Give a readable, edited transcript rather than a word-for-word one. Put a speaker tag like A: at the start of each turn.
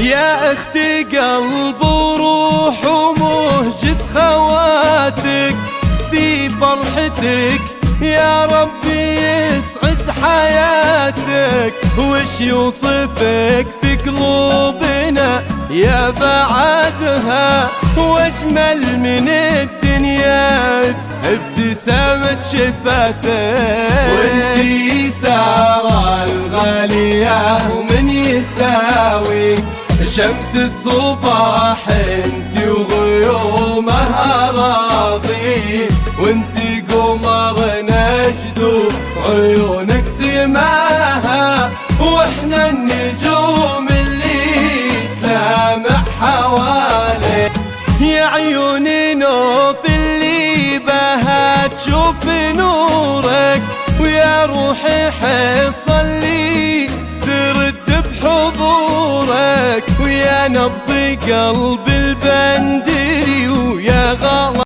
A: يا اختي قلب وروح ومهجة خواتك في فرحتك، يا ربي يسعد حياتك. وش يوصفك في قلوبنا يا بعدها، واجمل من الدنيا ابتسامة شفاتك.
B: وانتي سارة الغالية ومن يساوي شمس الصباح، انتي وغيومها راضي. وانتي قمر نجد عيونك سماها، واحنا النجوم اللي تلامع حوالي.
A: يا عيوني نوف اللي بها تشوف نورك، ويا روحي حصل لي ترد بحضورك. ويا نبض قلب البلد